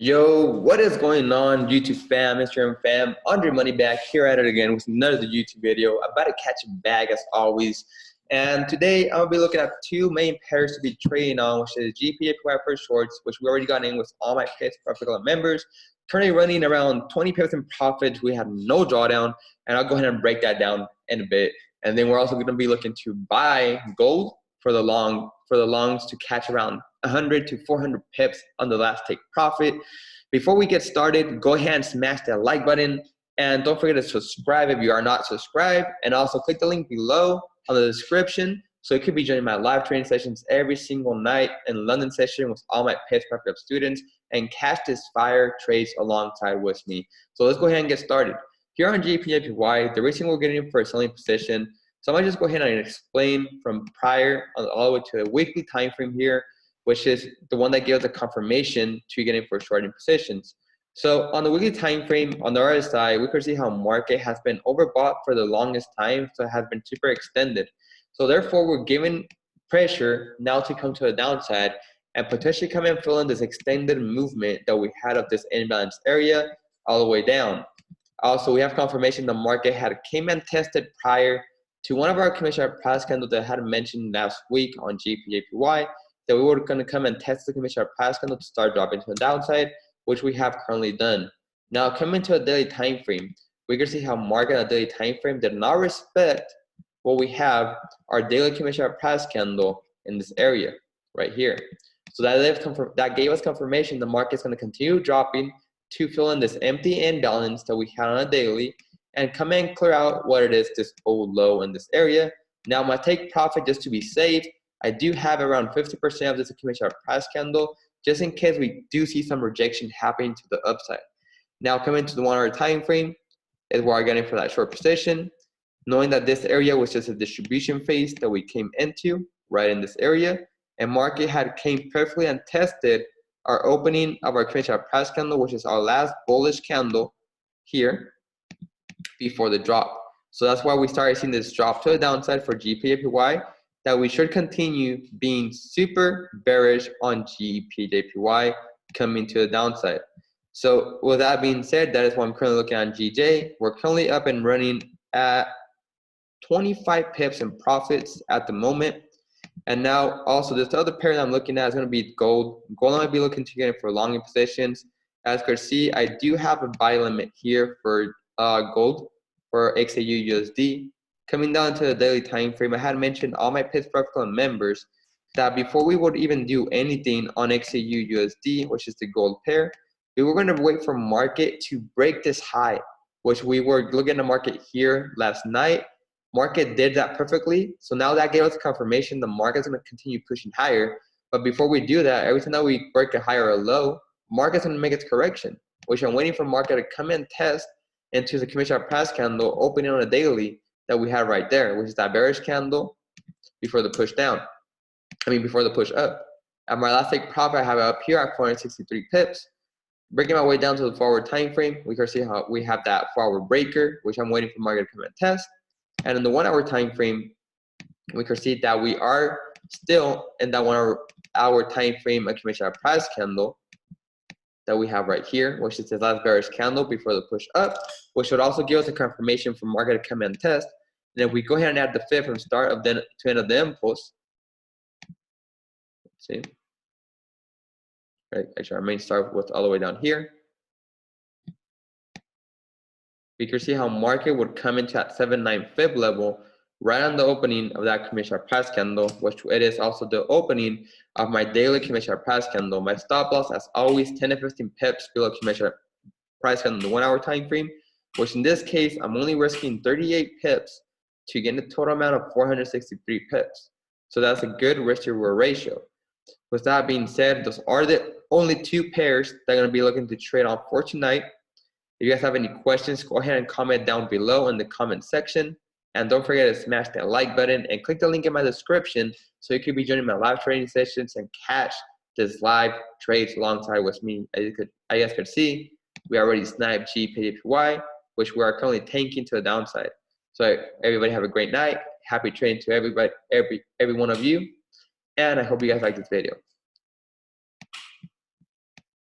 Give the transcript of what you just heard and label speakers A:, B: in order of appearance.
A: Yo, what is going on, YouTube fam, Instagram fam? Andre Money back here at it again with another YouTube video. About to catch a bag as always. And today I'll be looking at two main pairs to be trading on, which is GBPJPY for shorts, which we already got in with all my pits particular members. Currently running around 20 pips in profit. We have no drawdown, and I'll go ahead and break that down in a bit. And then we're also going to be looking to buy gold for the longs to catch around 100 to 400 pips on the last take profit. Before we get started, go ahead and smash that like button, and don't forget to subscribe if you are not subscribed, and also click the link below on the description so you could be joining my live training sessions every single night in London session with all my pitch prep students and catch this fire trades alongside with me. So let's go ahead and get started. Here on GBPJPY, the reason we're getting for a selling position, so I'm going to just go ahead and explain from prior all the way to the weekly time frame here, which is the one that gives the confirmation to getting for shorting positions. So on the weekly time frame, on the other side, we can see how market has been overbought for the longest time, so it has been super extended. So therefore, we're given pressure now to come to the downside and potentially come and fill in this extended movement that we had of this imbalance area all the way down. Also, we have confirmation the market had came and tested prior to one of our commission price candles that I had mentioned last week on GBPJPY, that we were going to come and test the commission price candle to start dropping to the downside, which we have currently done. Now, coming to a daily time frame, we can see how market on a daily time frame did not respect what we have, our daily commission price candle in this area right here. So that gave us confirmation the market's going to continue dropping to fill in this empty imbalance that we had on a daily and come and clear out what it is, this old low in this area. Now, my take profit, just to be safe, I do have around 50% of this commission price candle, just in case we do see some rejection happening to the upside. Now, coming to the 1 hour time frame is where I'm getting for that short position, knowing that this area was just a distribution phase that we came into right in this area, and market had came perfectly and tested our opening of our commission price candle, which is our last bullish candle here before the drop. So that's why we started seeing this drop to the downside for GBPJPY, that we should continue being super bearish on GBPJPY coming to the downside. So with that being said, that is what I'm currently looking at on GJ. We're currently up and running at 25 pips in profits at the moment. And now also this other pair that I'm looking at is going to be gold. Gold I might be looking to get for long positions. As you can see, I do have a buy limit here for gold for XAUUSD. Coming down to the daily time frame, I had mentioned all my Pittsburgh members that before we would even do anything on XAUUSD, which is the gold pair, we were going to wait for market to break this high, which we were looking at the market here last night. Market did that perfectly. So now that gave us confirmation the market's going to continue pushing higher. But before we do that, every time that we break a high or a low, market's going to make its correction, which I'm waiting for market to come and test into the commission price candle opening on a daily that we have right there, which is that bearish candle before the push down. Before the push up. At my last take profit, I have it up here at 463 pips. Breaking my way down to the forward time frame, we can see how we have that forward breaker, which I'm waiting for market to come and test. And in the 1 hour time frame, we can see that we are still in that 1 hour time frame a commission price candle that we have right here, which is the last bearish candle before the push up, which would also give us a confirmation for market to come and test. And if we go ahead and add the fib from start of to end of the impulse, let's see. Right, actually our main start was all the way down here. We can see how market would come into that 7.9 fib level right on the opening of that commission price candle, which it is also the opening of my daily commission price candle. My stop loss, as always, 10 to 15 pips below commission price candle in the 1 hour time frame, which in this case, I'm only risking 38 pips to get a total amount of 463 pips. So that's a good risk to reward ratio. With that being said, those are the only two pairs that I'm going to be looking to trade on for tonight. If you guys have any questions, go ahead and comment down below in the comment section. And don't forget to smash that like button and click the link in my description so you could be joining my live trading sessions and catch this live trades alongside with me. As you guys could see, we already sniped GBPJPY, which we are currently tanking to the downside. So everybody have a great night. Happy trading to everybody, every one of you. And I hope you guys like this video.